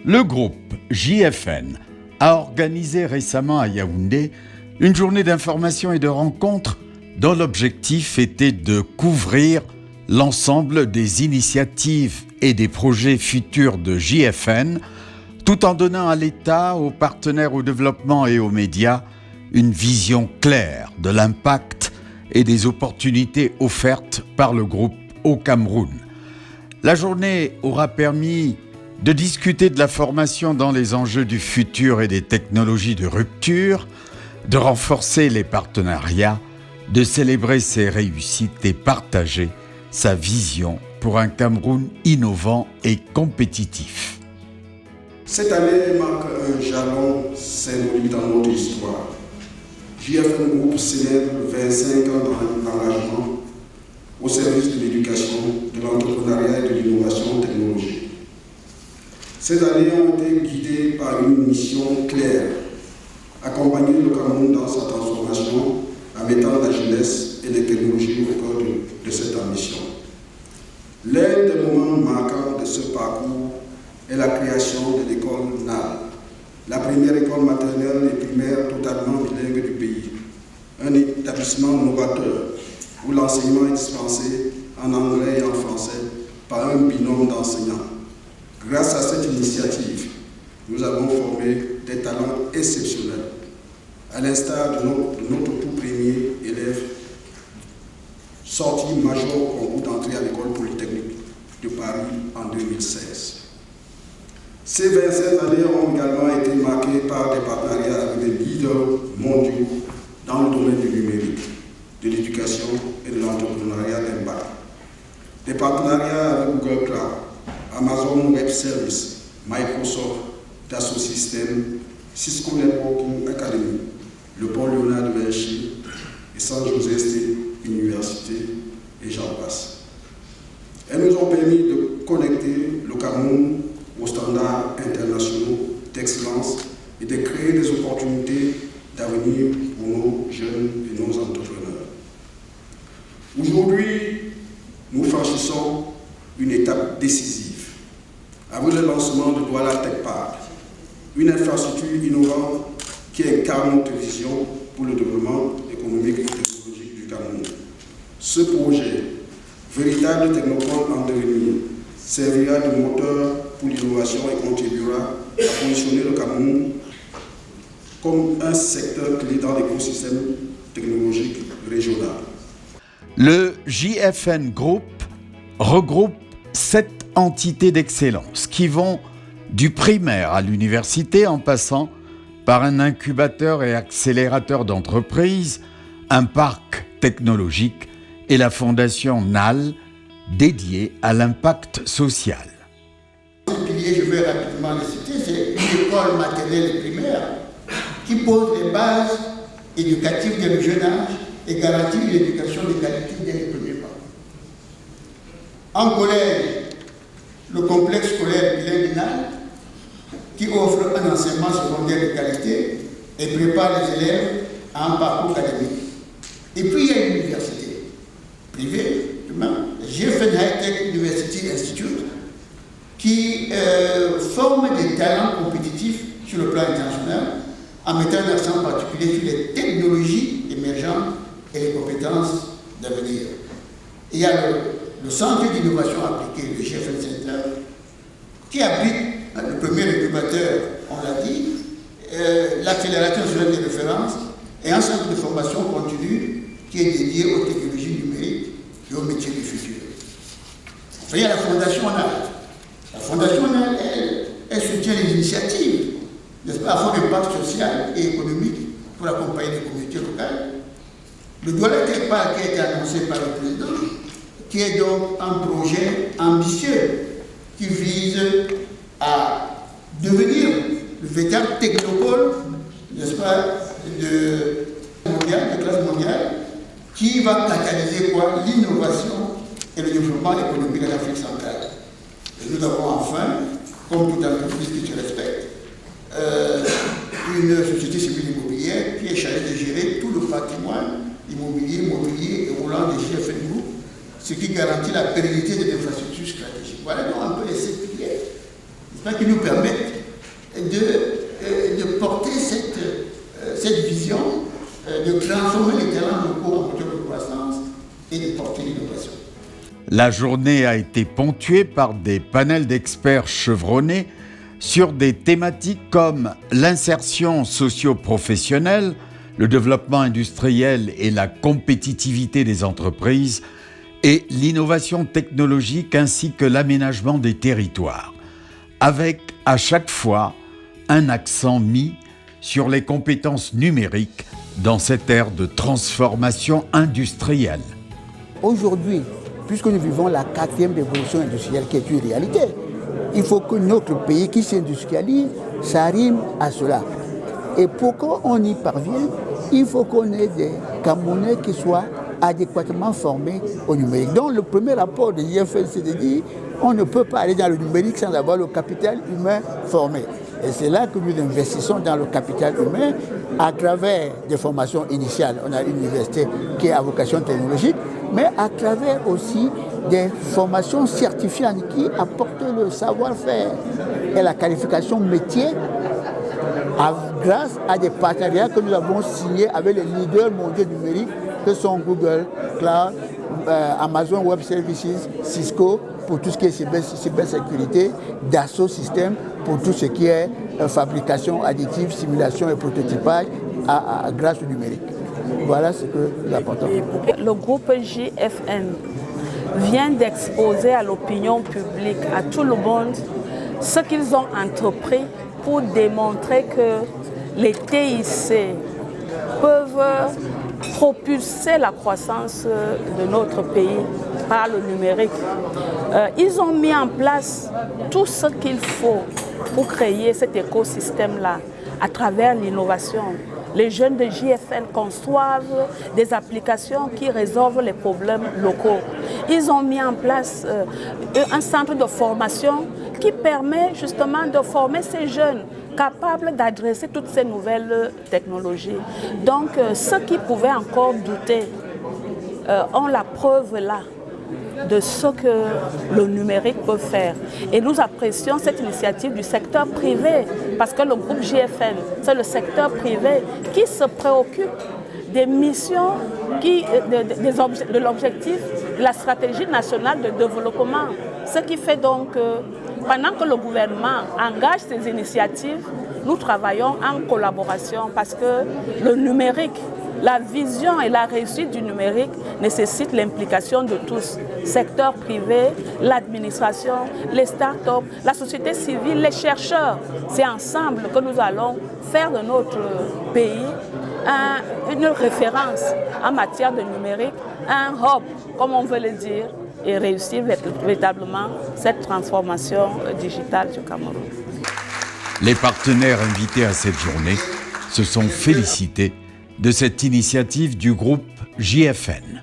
Le groupe JFN a organisé récemment à Yaoundé une journée d'information et de rencontres dont l'objectif était de couvrir l'ensemble des initiatives et des projets futurs de JFN, tout en donnant à l'État, aux partenaires au développement et aux médias une vision claire de l'impact et des opportunités offertes par le groupe au Cameroun. La journée aura permis de discuter de la formation dans les enjeux du futur et des technologies de rupture, de renforcer les partenariats, de célébrer ses réussites et partager sa vision pour un Cameroun innovant et compétitif. Cette année marque un jalon symbolique dans notre histoire. JFN Group célèbre 25 ans d'engagement au service de l'éducation, de l'entrepreneuriat et de l'innovation technologique. Ces années ont été guidées par une mission claire, accompagner le Cameroun dans sa transformation en mettant la jeunesse et les technologies au cœur de cette ambition. L'un des moments marquants de ce parcours est la création de l'école NAL, la première école maternelle et primaire totalement bilingue du pays. Un établissement novateur où l'enseignement est dispensé en anglais et en français par un binôme d'enseignants. Grâce à cette initiative, nous avons formé des talents exceptionnels, à l'instar de notre tout premier élève sorti major au concours d'entrée à l'école polytechnique de Paris en 2016. Ces 25 années ont également été marquées par des partenariats avec des leaders mondiaux dans le domaine du numérique, de l'éducation et de l'entrepreneuriat d'impact. Des partenariats avec Google Cloud, Amazon Web Services, Microsoft, Dassault Systèmes, Cisco Networking Academy, le Pôle Léonard de Vinci et San José State Université et j'en passe. Elles nous ont permis de connecter le Cameroun aux standards internationaux d'excellence et de créer des opportunités d'avenir pour nos jeunes et nos entrepreneurs. Aujourd'hui, nous franchissons une étape décisive avec le lancement de Douala Tech Park, une infrastructure innovante qui incarne notre vision pour le développement économique et technologique du Cameroun. Ce projet, véritable technopole en devenir, servira de moteur pour l'innovation et contribuera à positionner le Cameroun comme un secteur clé dans l'écosystème technologique régional. Le JFN Group regroupe 7 entités d'excellence qui vont du primaire à l'université en passant par un incubateur et accélérateur d'entreprises, un parc technologique et la fondation NAL dédiée à l'impact social. Ce pilier, je vais rapidement le citer, c'est une école maternelle et primaire qui pose les bases éducatives dès le jeune âge et garantit l'éducation de qualité dès les premiers pas. En collège, le complexe scolaire bilingual qui offre un enseignement secondaire de qualité et prépare les élèves à un parcours académique. Et puis il y a une université privée, JFN High-Tech University Institute, qui forme des talents compétitifs sur le plan international en mettant un accent particulier sur les technologies émergentes et les compétences d'avenir. Il y a le Centre d'innovation appliquée, le JFN Center, qui abrite le premier incubateur, on l'a dit, l'accélérateur national de référence et un centre de formation continue qui est dédié aux technologies numériques et aux métiers du futur. Enfin, il y a la Fondation NAL. La Fondation NAL, elle soutient les initiatives, n'est-ce pas, à fond d'impact social et économique pour accompagner les communautés locales. Le Douala Tech Park qui a été annoncé par le président, qui est donc un projet ambitieux qui vise à devenir le véritable technopole, n'est-ce pas, de classe mondiale, qui va catalyser l'innovation et le développement économique de l'Afrique centrale. Et nous avons enfin, comme toute entreprise qui se respecte, une société civile immobilière qui est chargée de gérer tout le patrimoine immobilier, mobilier et roulant des JFN Group, ce qui garantit la pérennité des infrastructures stratégiques. Voilà donc un peu les 7 piliers qui nous permettent de porter cette vision, de transformer les talents locaux en moteur de croissance et de porter l'innovation. La journée a été ponctuée par des panels d'experts chevronnés sur des thématiques comme l'insertion socio-professionnelle, le développement industriel et la compétitivité des entreprises, et l'innovation technologique ainsi que l'aménagement des territoires, avec à chaque fois un accent mis sur les compétences numériques dans cette ère de transformation industrielle. Aujourd'hui, puisque nous vivons la 4e révolution industrielle qui est une réalité, il faut que notre pays qui s'industrialise s'arrime à cela. Et pour qu'on y parvienne, il faut qu'on ait des Camerounais qui soient adéquatement formés au numérique. Donc le premier rapport de l'IFN, c'est de dire on ne peut pas aller dans le numérique sans avoir le capital humain formé. Et c'est là que nous investissons dans le capital humain à travers des formations initiales. On a une université qui est à vocation technologique, mais à travers aussi des formations certifiantes qui apportent le savoir-faire et la qualification métier grâce à des partenariats que nous avons signés avec les leaders mondiaux numériques que sont Google, Cloud, Amazon Web Services, Cisco pour tout ce qui est cybersécurité, Dassault Systèmes pour tout ce qui est fabrication additive, simulation et prototypage grâce au numérique. Voilà ce que nous apportons. Le groupe JFN vient d'exposer à l'opinion publique, à tout le monde, ce qu'ils ont entrepris pour démontrer que les TIC peuvent propulser la croissance de notre pays par le numérique. Ils ont mis en place tout ce qu'il faut pour créer cet écosystème-là à travers l'innovation. Les jeunes de JFN conçoivent des applications qui résolvent les problèmes locaux. Ils ont mis en place un centre de formation qui permet justement de former ces jeunes capables d'adresser toutes ces nouvelles technologies. Donc, ceux qui pouvaient encore douter ont la preuve là de ce que le numérique peut faire. Et nous apprécions cette initiative du secteur privé, parce que le groupe JFN, c'est le secteur privé qui se préoccupe des missions, de l'objectif de la stratégie nationale de développement. Ce qui fait donc que pendant que le gouvernement engage ces initiatives, nous travaillons en collaboration parce que le numérique, la vision et la réussite du numérique nécessitent l'implication de tous, secteur privé, l'administration, les start-up, la société civile, les chercheurs. C'est ensemble que nous allons faire de notre pays une référence en matière de numérique, un hub, comme on veut le dire, et réussir véritablement cette transformation digitale du Cameroun. Les partenaires invités à cette journée se sont félicités de cette initiative du groupe JFN.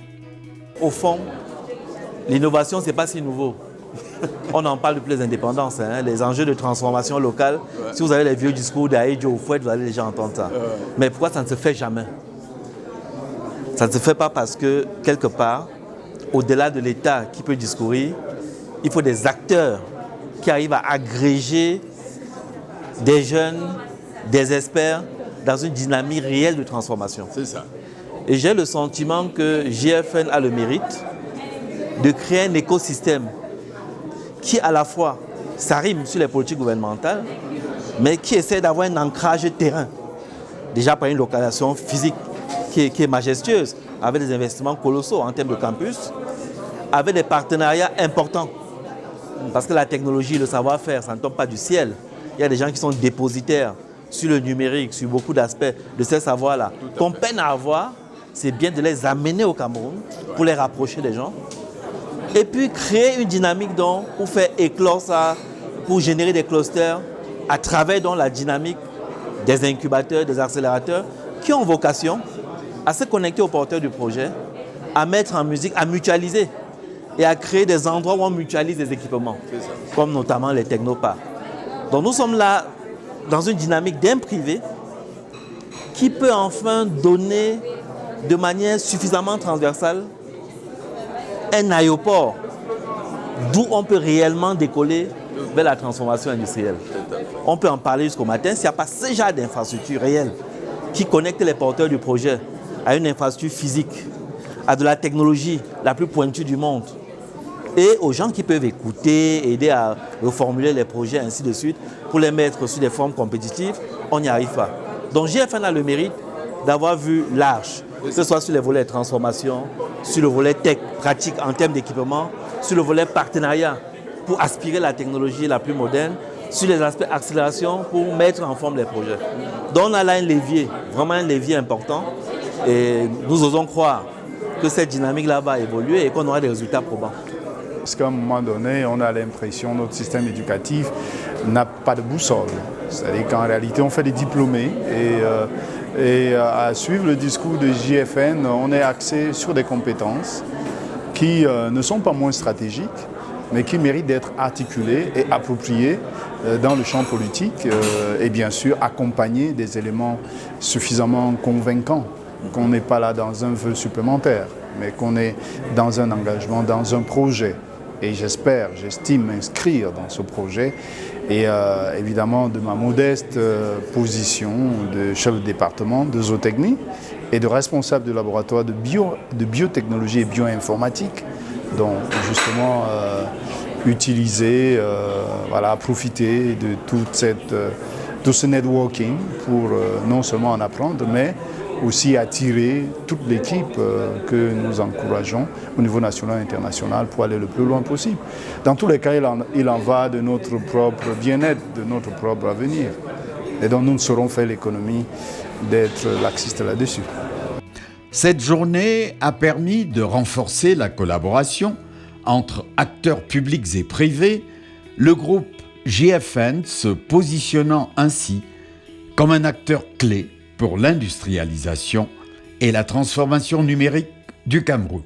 Au fond, l'innovation, ce n'est pas si nouveau. On en parle depuis les indépendances, les enjeux de transformation locale. Ouais. Si vous avez les vieux discours d'Aïdjo ou Fouet, vous allez déjà entendre ça. Mais pourquoi ça ne se fait jamais? Ça ne se fait pas parce que, quelque part, au-delà de l'État qui peut discourir, il faut des acteurs qui arrivent à agréger des jeunes, des experts, dans une dynamique réelle de transformation. C'est ça. Et j'ai le sentiment que JFN a le mérite de créer un écosystème qui, à la fois, s'arrime sur les politiques gouvernementales, mais qui essaie d'avoir un ancrage terrain. Déjà par une localisation physique qui est majestueuse, avec des investissements colossaux en termes de campus, avec des partenariats importants. Parce que la technologie, le savoir-faire, ça ne tombe pas du ciel. Il y a des gens qui sont dépositaires sur le numérique, sur beaucoup d'aspects de ces savoirs-là. Qu'on peine à avoir, c'est bien de les amener au Cameroun pour les rapprocher des gens. Et puis créer une dynamique pour faire éclore ça, pour générer des clusters à travers la dynamique des incubateurs, des accélérateurs qui ont vocation à se connecter aux porteurs du projet, à mettre en musique, à mutualiser et à créer des endroits où on mutualise des équipements, comme notamment les technoparcs. Donc nous sommes là dans une dynamique d'un privé qui peut enfin donner de manière suffisamment transversale un aéroport d'où on peut réellement décoller vers la transformation industrielle. On peut en parler jusqu'au matin s'il n'y a pas ce genre d'infrastructure réelle qui connecte les porteurs du projet à une infrastructure physique, à de la technologie la plus pointue du monde et aux gens qui peuvent écouter, aider à reformuler les projets, ainsi de suite, pour les mettre sur des formes compétitives, on n'y arrive pas. Donc GFN a le mérite d'avoir vu large, que ce soit sur les volets de transformation, sur le volet tech pratique en termes d'équipement, sur le volet partenariat pour aspirer la technologie la plus moderne, sur les aspects accélération pour mettre en forme les projets. Donc on a là un levier, vraiment un levier important et nous osons croire que cette dynamique-là va évoluer et qu'on aura des résultats probants. Parce qu'à un moment donné, on a l'impression que notre système éducatif n'a pas de boussole. C'est-à-dire qu'en réalité, on fait des diplômés et à suivre le discours de JFN, on est axé sur des compétences qui ne sont pas moins stratégiques, mais qui méritent d'être articulées et appropriées dans le champ politique et bien sûr accompagner des éléments suffisamment convaincants, qu'on n'est pas là dans un vœu supplémentaire, mais qu'on est dans un engagement, dans un projet. Et j'estime m'inscrire dans ce projet. Et évidemment, de ma modeste position de chef de département de zootechnie et de responsable de laboratoire de biotechnologie et bioinformatique, donc justement utiliser, profiter de tout ce networking pour non seulement en apprendre, mais aussi attirer toute l'équipe que nous encourageons au niveau national et international pour aller le plus loin possible. Dans tous les cas, il en va de notre propre bien-être, de notre propre avenir. Et donc nous ne saurons faire l'économie d'être laxistes là-dessus. Cette journée a permis de renforcer la collaboration entre acteurs publics et privés, le groupe GFN se positionnant ainsi comme un acteur clé pour l'industrialisation et la transformation numérique du Cameroun.